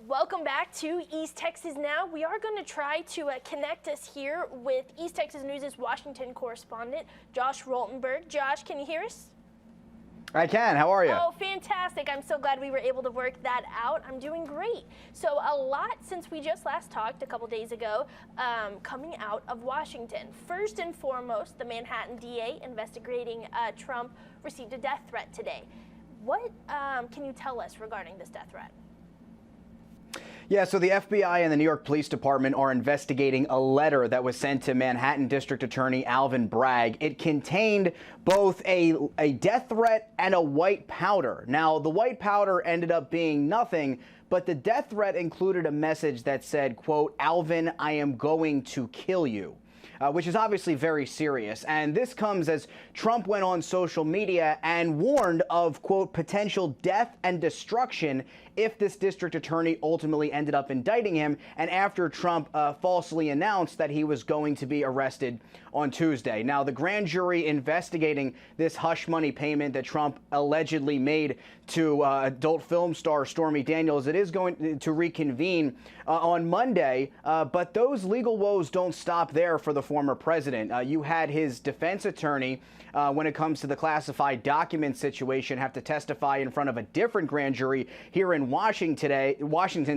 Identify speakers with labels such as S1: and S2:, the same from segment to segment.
S1: Welcome back to East Texas Now. We are going to try to connect us here with East Texas News' Washington correspondent, Josh Rultenberg. Josh, can you hear us?
S2: I can. How are you?
S1: Oh, fantastic. I'm so glad we were able to work that out. I'm doing great. So a lot since we just last talked a couple days ago coming out of Washington. First and foremost, the Manhattan D.A. investigating Trump received a death threat today. What can you tell us regarding this death threat?
S2: Yeah, so the FBI and the New York Police Department are investigating a letter that was sent to Manhattan District Attorney Alvin Bragg. It contained both a death threat and a white powder. Now, the white powder ended up being nothing, but the death threat included a message that said, quote, "Alvin, I am going to kill you." Which is obviously very serious. And this comes as Trump went on social media and warned of, quote, potential death and destruction if this district attorney ultimately ended up indicting him, and after Trump falsely announced that he was going to be arrested on Tuesday. Now, the grand jury investigating this hush money payment that Trump allegedly made to adult film star Stormy Daniels, it is going to reconvene on Monday, but those legal woes don't stop there for the former president. You had his defense attorney, when it comes to the classified document situation, have to testify in front of a different grand jury here in Washington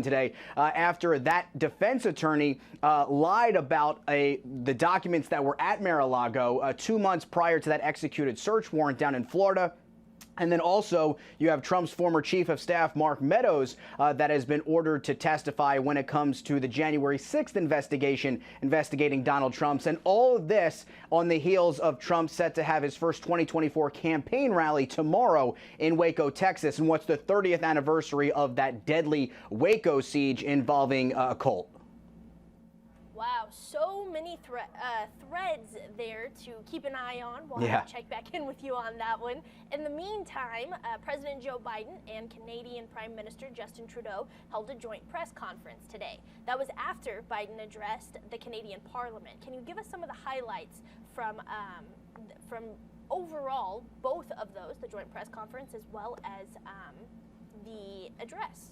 S2: today, after that defense attorney lied about the documents that were at Mar-a-Lago 2 months prior to that executed search warrant down in Florida. And then also you have Trump's former chief of staff, Mark Meadows, that has been ordered to testify when it comes to the January 6th investigation investigating Donald Trump. And all of this on the heels of Trump set to have his first 2024 campaign rally tomorrow in Waco, Texas, and what's the 30th anniversary of that deadly Waco siege involving a cult.
S1: Wow, so many threads there to keep an eye on. We'll have to check back in with you on that one. In the meantime, President Joe Biden and Canadian Prime Minister Justin Trudeau held a joint press conference today. That was after Biden addressed the Canadian Parliament. Can you give us some of the highlights from overall both of those, the joint press conference as well as the address?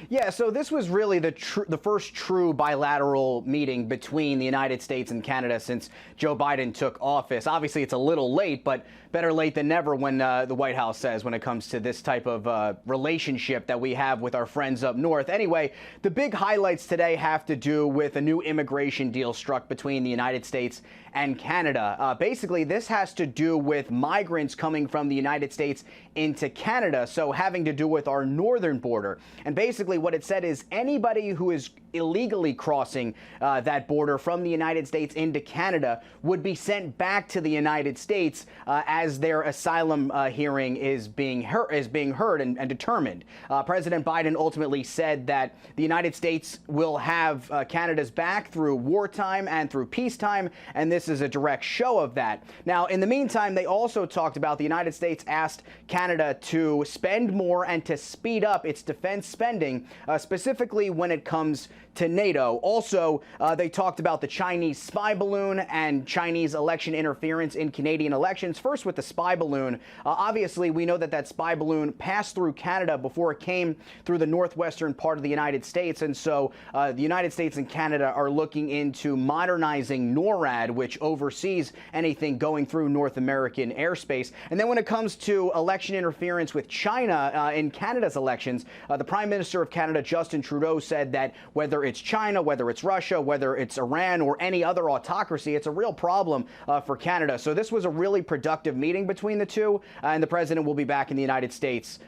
S2: Yeah, so this was really the first true bilateral meeting between the United States and Canada since Joe Biden took office. Obviously, it's a little late, but better late than never when the White House says when it comes to this type of relationship that we have with our friends up north. Anyway, the big highlights today have to do with a new immigration deal struck between the United States and Canada. Basically, this has to do with migrants coming from the United States into Canada, so having to do with our northern border. And basically what it said is anybody who is illegally crossing that border from the United States into Canada would be sent back to the United States as their asylum hearing is being heard and determined. President Biden ultimately said that the United States will have Canada's back through wartime and through peacetime, and this is a direct show of that. Now, in the meantime, they also talked about the United States asked Canada to spend more and to speed up its defense spending, specifically when it comes to NATO. Also, they talked about the Chinese spy balloon and Chinese election interference in Canadian elections. First, with the spy balloon, obviously, we know that that spy balloon passed through Canada before it came through the northwestern part of the United States. And so the United States and Canada are looking into modernizing NORAD, which oversees anything going through North American airspace. And then when it comes to election interference with China in Canada's elections, the Prime Minister of Canada, Justin Trudeau, said that whether it's China, whether it's Russia, whether it's Iran or any other autocracy, it's a real problem for Canada. So this was a really productive meeting between the two, and the president will be back in the United States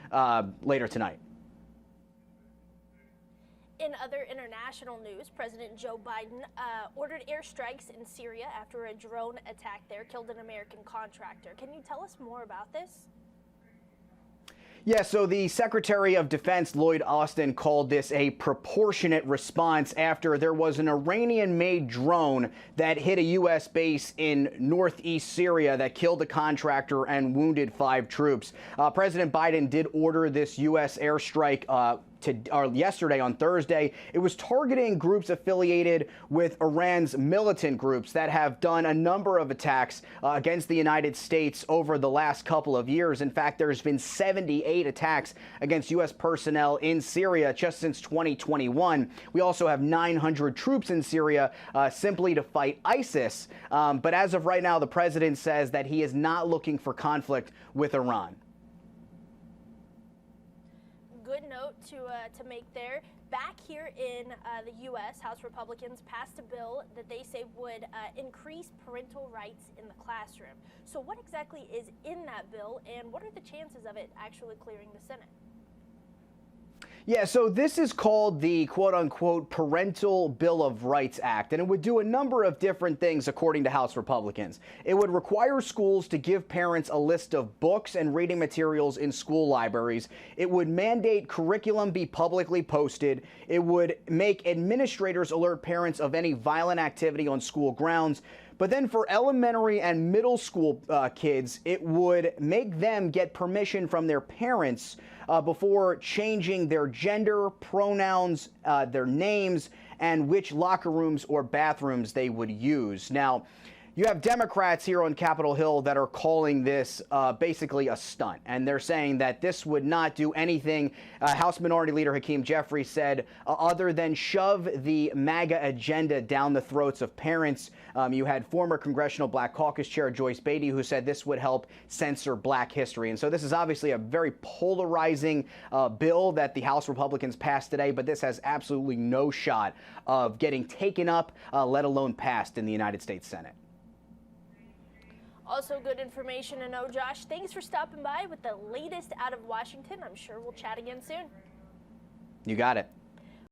S2: later tonight.
S1: In other international news, President Joe Biden ordered airstrikes in Syria after a drone attack there killed an American contractor. Can you tell us more about this?
S2: Yeah, so the Secretary of Defense, Lloyd Austin, called this a proportionate response after there was an Iranian-made drone that hit a U.S. base in northeast Syria that killed a contractor and wounded 5 troops. President Biden did order this U.S. airstrike yesterday on Thursday. It was targeting groups affiliated with Iran's militant groups that have done a number of attacks against the United States over the last couple of years. In fact, there's been 78 attacks against U.S. personnel in Syria just since 2021. We also have 900 troops in Syria simply to fight ISIS. But as of right now, the president says that he is not looking for conflict with Iran.
S1: Good note to make there. Back here in the U.S., House Republicans passed a bill that they say would increase parental rights in the classroom. So what exactly is in that bill, and what are the chances of it actually clearing the Senate?
S2: Yeah, so this is called the quote-unquote Parental Bill of Rights Act, and it would do a number of different things according to House Republicans. It would require schools to give parents a list of books and reading materials in school libraries. It would mandate curriculum be publicly posted. It would make administrators alert parents of any violent activity on school grounds. But then for elementary and middle school kids, it would make them get permission from their parents before changing their gender, pronouns, their names, and which locker rooms or bathrooms they would use. Now, you have Democrats here on Capitol Hill that are calling this basically a stunt, and they're saying that this would not do anything. House Minority Leader Hakeem Jeffries said other than shove the MAGA agenda down the throats of parents. You had former Congressional Black Caucus Chair Joyce Beatty, who said this would help censor Black history. And so this is obviously a very polarizing bill that the House Republicans passed today, but this has absolutely no shot of getting taken up, let alone passed in the United States Senate.
S1: Also good information to know, Josh. Thanks for stopping by with the latest out of Washington. I'm sure we'll chat again soon.
S2: You got it.